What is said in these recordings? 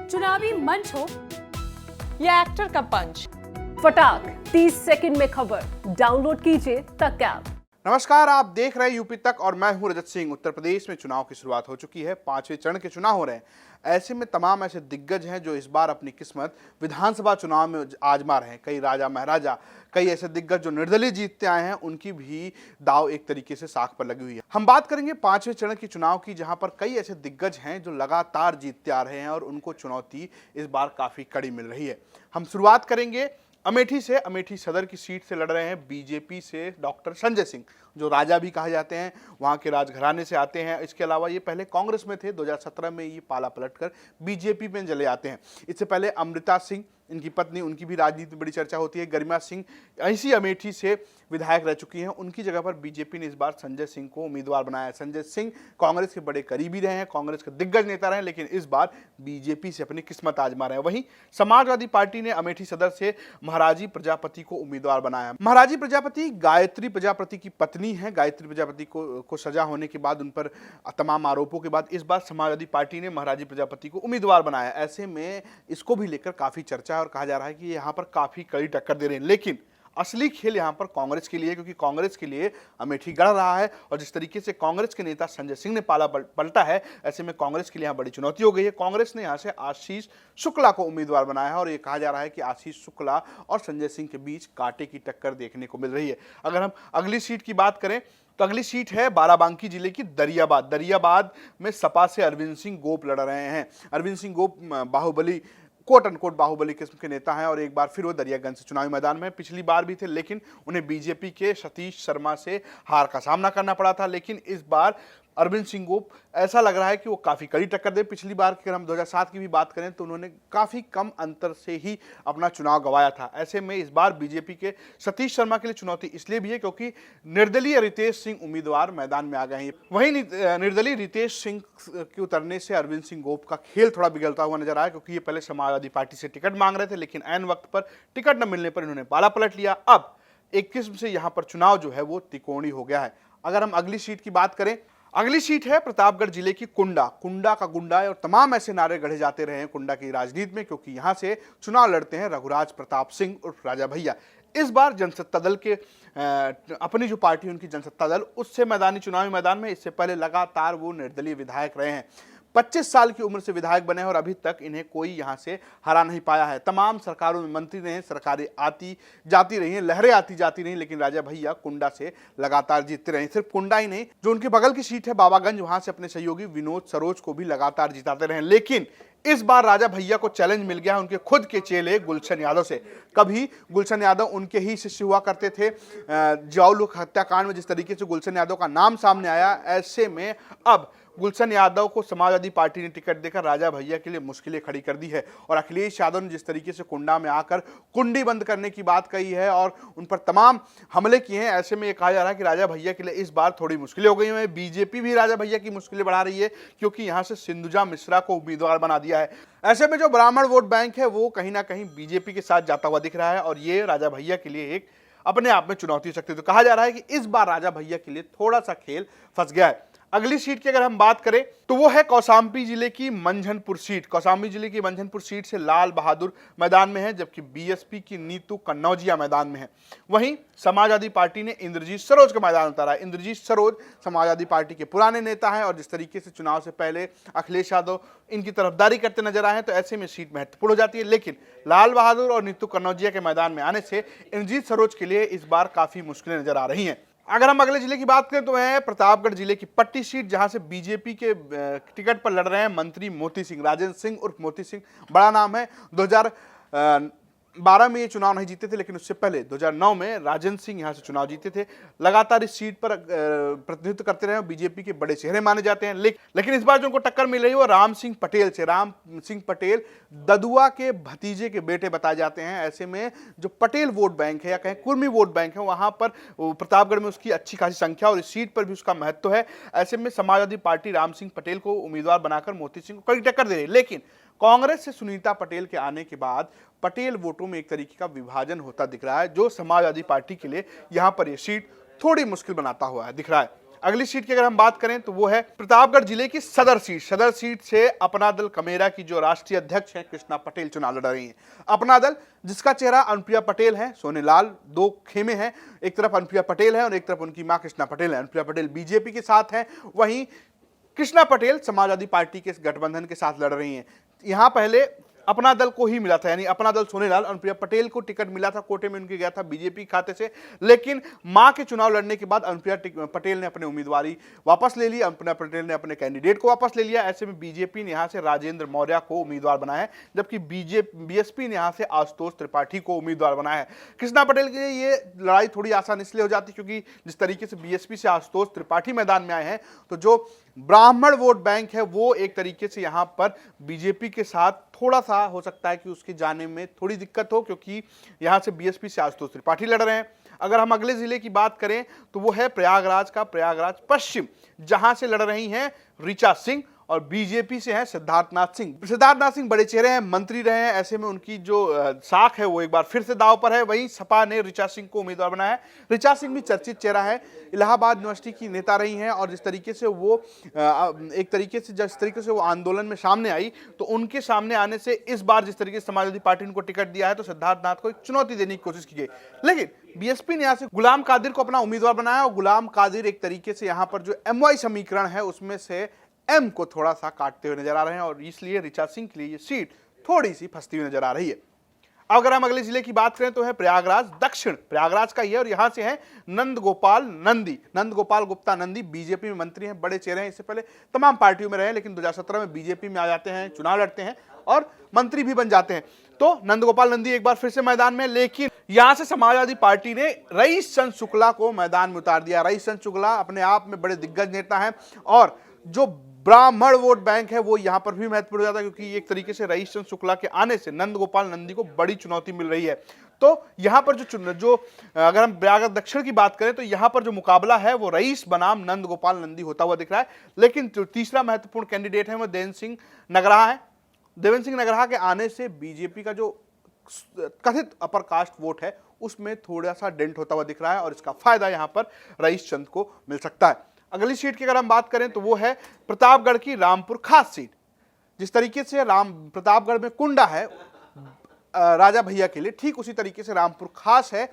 चुनावी मंच हो या एक्टर का पंच, फटाक 30 सेकंड में खबर डाउनलोड कीजिए तक ऐप। नमस्कार, आप देख रहे हैं यूपी तक और मैं हूं रजत सिंह। उत्तर प्रदेश में चुनाव की शुरुआत हो चुकी है। 5वें चरण के चुनाव हो रहे हैं। ऐसे में तमाम ऐसे दिग्गज हैं जो इस बार अपनी किस्मत विधानसभा चुनाव में आजमा रहे हैं। कई राजा महाराजा, कई ऐसे दिग्गज जो निर्दलीय जीतते आए हैं, उनकी भी दाव एक तरीके से साख पर लगी हुई है। हम बात करेंगे 5वें चरण के चुनाव की, जहां पर कई ऐसे दिग्गज हैं जो लगातार जीतते आ रहे हैं और उनको चुनौती इस बार काफी कड़ी मिल रही है। हम शुरुआत करेंगे अमेठी से। अमेठी सदर की सीट से लड़ रहे हैं बीजेपी से डॉक्टर संजय सिंह, जो राजा भी कहा जाते हैं, वहां के राजघराने से आते हैं। इसके अलावा ये पहले कांग्रेस में थे, 2017 में ये पाला पलटकर बीजेपी में चले आते हैं। इससे पहले अमृता सिंह, इनकी पत्नी, उनकी भी राजनीति में बड़ी चर्चा होती है। गरिमा सिंह ऐसी अमेठी से विधायक रह चुकी हैं, उनकी जगह पर बीजेपी ने इस बार संजय सिंह को उम्मीदवार बनाया है। संजय सिंह कांग्रेस के बड़े करीबी रहे हैं, कांग्रेस के दिग्गज नेता रहे हैं, लेकिन इस बार बीजेपी से अपनी किस्मत आजमा रहे हैं। वहीं समाजवादी पार्टी ने अमेठी सदर से महाराजी प्रजापति को उम्मीदवार बनाया। महाराजी प्रजापति गायत्री प्रजापति की पत्नी है। गायत्री प्रजापति को सजा होने के बाद, उन पर तमाम आरोपों के बाद इस बार समाजवादी पार्टी ने महाराजी प्रजापति को उम्मीदवार बनाया। ऐसे में इसको भी लेकर काफी चर्चा है और कहा जा रहा है कि यहाँ पर काफी कड़ी टक्कर दे रहे हैं। लेकिन असली खेल यहाँ पर कांग्रेस के लिए, क्योंकि कांग्रेस के लिए अमेठी गढ़ रहा है और जिस तरीके से कांग्रेस के नेता संजय सिंह ने पाला पलटा है, ऐसे में कांग्रेस के लिए यहाँ बड़ी चुनौती हो गई है। कांग्रेस ने यहाँ से आशीष शुक्ला को उम्मीदवार बनाया है और ये कहा जा रहा है कि आशीष शुक्ला और संजय सिंह के बीच कांटे की टक्कर देखने को मिल रही है। अगर हम अगली सीट की बात करें तो अगली सीट है बाराबंकी जिले की दरियाबाद। दरियाबाद में सपा से अरविंद सिंह गोप लड़ रहे हैं। अरविंद सिंह गोप बाहुबली, कोट अनकोट बाहुबली किस्म के नेता हैं और एक बार फिर वो दरियागंज से चुनावी मैदान में पिछली बार भी थे, लेकिन उन्हें बीजेपी के सतीश शर्मा से हार का सामना करना पड़ा था। लेकिन इस बार अरविंद सिंह गोप ऐसा लग रहा है कि वो काफ़ी कड़ी टक्कर दे। पिछली बार की अगर हम 2007 की भी बात करें तो उन्होंने काफ़ी कम अंतर से ही अपना चुनाव गंवाया था। ऐसे में इस बार बीजेपी के सतीश शर्मा के लिए चुनौती इसलिए भी है क्योंकि निर्दलीय रितेश सिंह उम्मीदवार मैदान में आ गए हैं। वहीं निर्दलीय रितेश सिंह के उतरने से अरविंद सिंह गोप का खेल थोड़ा बिगड़ता हुआ नजर आया, क्योंकि ये पहले समाजवादी पार्टी से टिकट मांग रहे थे, लेकिन ऐन वक्त पर टिकट न मिलने पर इन्होंने पाला पलट लिया। अब एक किस्म से यहाँ पर चुनाव जो है वो त्रिकोणीय हो गया है। अगर हम अगली सीट की बात करें, अगली सीट है प्रतापगढ़ जिले की कुंडा। कुंडा का गुंडा है और तमाम ऐसे नारे गढ़े जाते रहे हैं कुंडा की राजनीति में, क्योंकि यहां से चुनाव लड़ते हैं रघुराज प्रताप सिंह उर्फ राजा भैया। इस बार जनसत्ता दल के अपनी जो पार्टी उनकी जनसत्ता दल, उससे मैदानी चुनावी मैदान में इससे पहले लगातार वो निर्दलीय विधायक रहे हैं। 25 साल की उम्र से विधायक बने हैं और अभी तक इन्हें कोई यहां से हरा नहीं पाया है। तमाम सरकारों में मंत्री रहे हैं, सरकारें आती जाती रही हैं, लहरें आती जाती रही, लेकिन राजा भैया कुंडा से लगातार जीतते रहे। सिर्फ कुंडा ही नहीं, जो उनके बगल की सीट है बाबागंज, वहां से अपने सहयोगी विनोद सरोज को भी लगातार जिताते रहे। लेकिन इस बार राजा भैया को चैलेंज मिल गया है उनके खुद के चेले गुलशन यादव से। कभी गुलशन यादव उनके ही शिष्य हुआ करते थे। जाओलू हत्याकांड में जिस तरीके से गुलशन यादव का नाम सामने आया, ऐसे में अब गुलशन यादव को समाजवादी पार्टी ने टिकट देकर राजा भैया के लिए मुश्किलें खड़ी कर दी है। और अखिलेश यादव ने जिस तरीके से कुंडा में आकर कुंडी बंद करने की बात कही है और उन पर तमाम हमले किए हैं, ऐसे में ये कहा जा रहा है कि राजा भैया के लिए इस बार थोड़ी मुश्किलें हो गई हैं। बीजेपी भी राजा भैया की मुश्किलें बढ़ा रही है, क्योंकि यहाँ से सिंधुजा मिश्रा को उम्मीदवार बना दिया है। ऐसे में जो ब्राह्मण वोट बैंक है वो कहीं ना कहीं बीजेपी के साथ जाता हुआ दिख रहा है और ये राजा भैया के लिए एक अपने आप में चुनौती हो सकती है। तो कहा जा रहा है कि इस बार राजा भैया के लिए थोड़ा सा खेल फंस गया है। अगली सीट की अगर हम बात करें तो वो है कौशाम्बी जिले की मंझनपुर सीट। कौशाम्बी जिले की मंझनपुर सीट से लाल बहादुर मैदान में है, जबकि बीएसपी की नीतू कन्नौजिया मैदान में है। वहीं समाजवादी पार्टी ने इंद्रजीत सरोज का मैदान उतारा है। इंद्रजीत सरोज समाजवादी पार्टी के पुराने नेता हैं और जिस तरीके से चुनाव से पहले अखिलेश यादव इनकी तरफदारी करते नजर आए हैं, तो ऐसे में सीट महत्वपूर्ण हो जाती है। लेकिन लाल बहादुर और नीतू कन्नौजिया के मैदान में आने से इंद्रजीत सरोज के लिए इस बार काफी मुश्किलें नजर आ रही हैं। अगर हम अगले जिले की बात करें तो वह है प्रतापगढ़ जिले की पट्टी सीट, जहां से बीजेपी के टिकट पर लड़ रहे हैं मंत्री मोती सिंह। राजेंद्र सिंह उर्फ मोती सिंह बड़ा नाम है। 2012 में ये चुनाव नहीं जीते थे, लेकिन उससे पहले 2009 में राजेंद्र सिंह यहां से चुनाव जीते थे। लगातार इस सीट पर प्रतिनिधित्व करते रहे, बीजेपी के बड़े चेहरे माने जाते हैं। लेकिन इस बार जो उनको टक्कर मिल रही है वो राम सिंह पटेल से। राम सिंह पटेल ददुआ के भतीजे के बेटे बताए जाते हैं। ऐसे में जो पटेल वोट बैंक है या कहें कुर्मी वोट बैंक है, वहां पर प्रतापगढ़ में उसकी अच्छी खासी संख्या और इस सीट पर भी उसका महत्व है। ऐसे में समाजवादी पार्टी राम सिंह पटेल को उम्मीदवार बनाकर मोती सिंह को कड़ी टक्कर दे रही है। लेकिन कांग्रेस से सुनीता पटेल के आने के बाद पटेल वोटों में एक तरीके का विभाजन होता दिख रहा है, जो समाजवादी पार्टी के लिए यहां पर यह सीट थोड़ी मुश्किल बनाता हुआ दिख रहा है। अगली सीट की अगर हम बात करें तो वो है प्रतापगढ़ जिले की सदर सीट से अपना दल कमेरा की जो राष्ट्रीय अध्यक्ष हैं कृष्णा पटेल चुनाव लड़ रही हैं। अपना दल जिसका चेहरा अनुप्रिया पटेल है, सोनेलाल, दो खेमे हैं, एक तरफ अनुप्रिया पटेल है और एक तरफ उनकी मां कृष्णा पटेल है। अनुप्रिया पटेल बीजेपी के साथ है, वहीं कृष्णा पटेल समाजवादी पार्टी के गठबंधन के साथ लड़ रही हैं। यहां पहले अपना दल को ही मिला था, यानी अपना दल सोनेलाल, अनुप्रिया पटेल को टिकट मिला था, कोटे में उनके गया था बीजेपी खाते से, लेकिन मां के चुनाव लड़ने के बाद अनुप्रिया पटेल ने अपनी उम्मीदवारी वापस ले ली, अनुप्रिया पटेल ने अपने कैंडिडेट को वापस ले लिया। ऐसे में बीजेपी ने यहां से राजेंद्र मौर्य को उम्मीदवार बनाया है, जबकि बीएसपी ने यहां से आशुतोष त्रिपाठी को उम्मीदवार बनाया है। कृष्णा पटेल के लिए ये लड़ाई थोड़ी आसान इसलिए हो जाती क्योंकि जिस तरीके से बीएसपी से आशुतोष त्रिपाठी मैदान में आए हैं, तो जो ब्राह्मण वोट बैंक है वो एक तरीके से यहां पर बीजेपी के साथ थोड़ा सा हो सकता है कि उसके जाने में थोड़ी दिक्कत हो, क्योंकि यहां से बीएसपी से आशुतोष त्रिपाठी लड़ रहे हैं। अगर हम अगले जिले की बात करें तो वो है प्रयागराज पश्चिम, जहां से लड़ रही हैं ऋचा सिंह और बीजेपी से हैं सिद्धार्थनाथ सिंह बड़े चेहरे हैं, मंत्री रहे हैं, ऐसे में उनकी जो साख है वो एक बार फिर से दांव पर है। वहीं सपा ने ऋचा सिंह को उम्मीदवार बनाया है। ऋचा सिंह भी चर्चित चेहरा है, इलाहाबाद यूनिवर्सिटी की नेता रही हैं और जिस तरीके से वो आंदोलन में सामने आई, तो उनके सामने आने से इस बार जिस तरीके से समाजवादी पार्टी ने उनको टिकट दिया है तो सिद्धार्थनाथ को एक चुनौती देने की कोशिश की गई, लेकिन बीएसपी ने यहां से गुलाम कादिर को अपना उम्मीदवार बनाया और गुलाम कादिर एक तरीके से यहां पर जो एमवाई समीकरण है उसमें से एम को थोड़ा सा काटते हुए नजर आ रहे हैं और इसलिए ऋचा सिंह के लिए ये सीट थोड़ी सी फंसती हुई नजर आ रही है। अगर हम अगले जिले की बात करें तो है प्रयागराज दक्षिण, प्रयागराज का ये और यहां से है नंद गोपाल गुप्ता नंदी, बीजेपी में मंत्री हैं, बड़े चेहरे हैं, इससे पहले तमाम पार्टियों में रहे लेकिन 2017 में बीजेपी में आ जाते हैं, चुनाव लड़ते हैं और मंत्री भी बन जाते हैं। तो नंद गोपाल नंदी एक बार फिर से मैदान में, लेकिन यहां से समाजवादी पार्टी ने रईस चंद शुक्ला को मैदान में उतार दिया। रईस चंद शुक्ला अपने आप में बड़े दिग्गज नेता हैं और जो ब्राह्मण वोट बैंक है वो यहां पर भी महत्वपूर्ण हो जाता है, क्योंकि एक तरीके से रईस चंद शुक्ला के आने से नंद गोपाल नंदी को बड़ी चुनौती मिल रही है। तो यहां पर जो अगर हम प्रयागराज दक्षिण की बात करें तो यहां पर जो मुकाबला है वो रईस बनाम नंद गोपाल नंदी होता हुआ दिख रहा है, लेकिन जो तीसरा महत्वपूर्ण कैंडिडेट है वो देवेंद्र सिंह नगराहा है। देवेंद्र सिंह नगराहा के आने से बीजेपी का जो कथित अपर कास्ट वोट है उसमें थोड़ा सा डेंट होता हुआ दिख रहा है और इसका फायदा यहां पर रईस चंद को मिल सकता है। अगली सीट की अगर हम बात करें तो वो है प्रतापगढ़ की रामपुर खास सीट। जिस तरीके से प्रतापगढ़ में कुंडा है राजा भैया के लिए, ठीक उसी तरीके से रामपुर खास है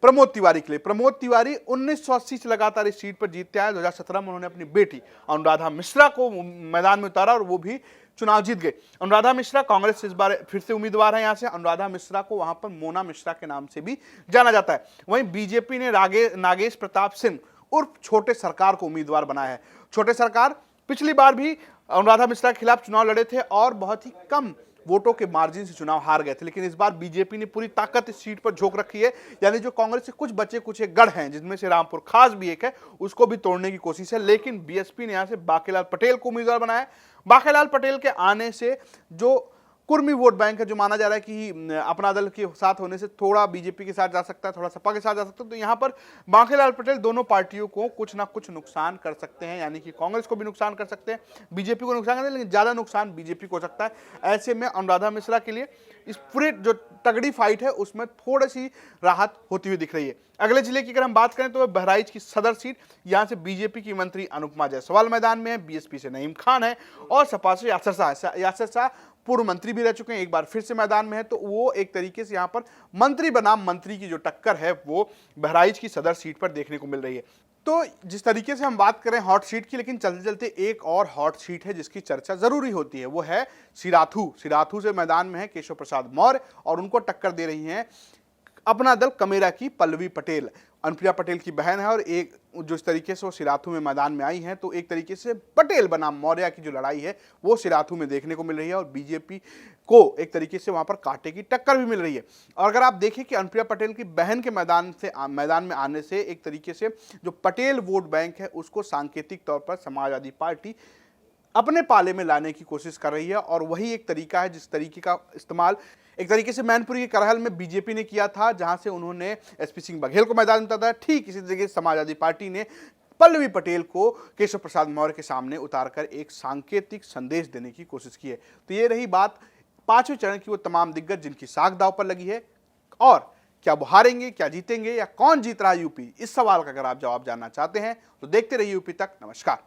प्रमोद तिवारी के लिए। प्रमोद तिवारी 1980 से लगातार इस सीट पर जीतते आए। 2017 में उन्होंने अपनी बेटी अनुराधा मिश्रा को मैदान में उतारा और वो भी चुनाव जीत गए। अनुराधा मिश्रा कांग्रेस से इस बार फिर से उम्मीदवार है। यहां से अनुराधा मिश्रा को वहां पर मोना मिश्रा के नाम से भी जाना जाता है। वहीं बीजेपी ने नागेश प्रताप सिंह उर्फ छोटे सरकार को उम्मीदवार बनाया है। छोटे सरकार पिछली बार भी अनुराधा मिश्रा के खिलाफ चुनाव लड़े थे और बहुत ही कम वोटों के मार्जिन से चुनाव हार गए थे, लेकिन इस बार बीजेपी ने पूरी ताकत इस सीट पर झोंक रखी है। यानी जो कांग्रेस से कुछ एक गढ़ हैं जिनमें से रामपुर खास भी एक है, उसको भी तोड़ने की कोशिश है, लेकिन बीएसपी ने यहां से बांकेलाल पटेल को उम्मीदवार बनाया है। बांकेलाल पटेल के आने से जो कुर्मी वोट बैंक है, जो माना जा रहा है कि अपना दल के साथ होने से थोड़ा बीजेपी के साथ जा सकता है, थोड़ा सपा के साथ जा सकता है, तो यहां पर बांकेलाल पटेल दोनों पार्टियों को कुछ ना कुछ नुकसान कर सकते हैं। यानी कि कांग्रेस को भी नुकसान कर सकते हैं, बीजेपी को नुकसान करते हैं, लेकिन ज्यादा नुकसान बीजेपी को हो सकता है। ऐसे में अनुराधा मिश्रा के लिए इस पूरे जो तगड़ी फाइट है उसमें थोड़ी सी राहत होती हुई दिख रही है। अगले जिले की अगर हम बात करें तो वह बहराइच की सदर सीट। यहां से बीजेपी की मंत्री अनुपमा जायसवाल मैदान में है, बीएसपी से नईम खान है और सपा से यासर शाह पूर्व मंत्री भी रह चुके हैं, एक बार फिर से मैदान में है। तो वो एक तरीके से यहां पर मंत्री बनाम मंत्री की जो टक्कर है वो बहराइच की सदर सीट पर देखने को मिल रही है। तो जिस तरीके से हम बात करें हॉट सीट की, लेकिन चलते चलते एक और हॉट सीट है जिसकी चर्चा जरूरी होती है, वो है सिराथू से मैदान में है केशव प्रसाद मौर्य और उनको टक्कर दे रही हैं अपना दल कमेरा की पल्लवी पटेल। अनुप्रिया पटेल की बहन है और एक जो इस तरीके से वो सिराथू में मैदान में आई हैं, तो एक तरीके से पटेल बनाम मौर्य की जो लड़ाई है वो सिराथू में देखने को मिल रही है और बीजेपी को एक तरीके से वहां पर कांटे की टक्कर भी मिल रही है। और अगर आप देखें कि अनुप्रिया पटेल की बहन के मैदान में आने से एक तरीके से जो पटेल वोट बैंक है उसको सांकेतिक तौर पर समाजवादी पार्टी अपने पाले में लाने की कोशिश कर रही है और वही एक तरीका है जिस तरीके का इस्तेमाल एक तरीके से मैनपुरी के करहल में बीजेपी ने किया था, जहां से उन्होंने एसपी सिंह बघेल को मैदान में उतारा। ठीक इसी तरीके से समाजवादी पार्टी ने पल्लवी पटेल को केशव प्रसाद मौर्य के सामने उतारकर एक सांकेतिक संदेश देने की कोशिश की है। तो ये रही बात पांचवें चरण की वो तमाम दिग्गज जिनकी साख दांव पर लगी है और क्या वो हारेंगे, क्या जीतेंगे, या कौन जीत रहा है यूपी? इस सवाल का अगर आप जवाब जानना चाहते हैं तो देखते रहिए यूपी तक। नमस्कार।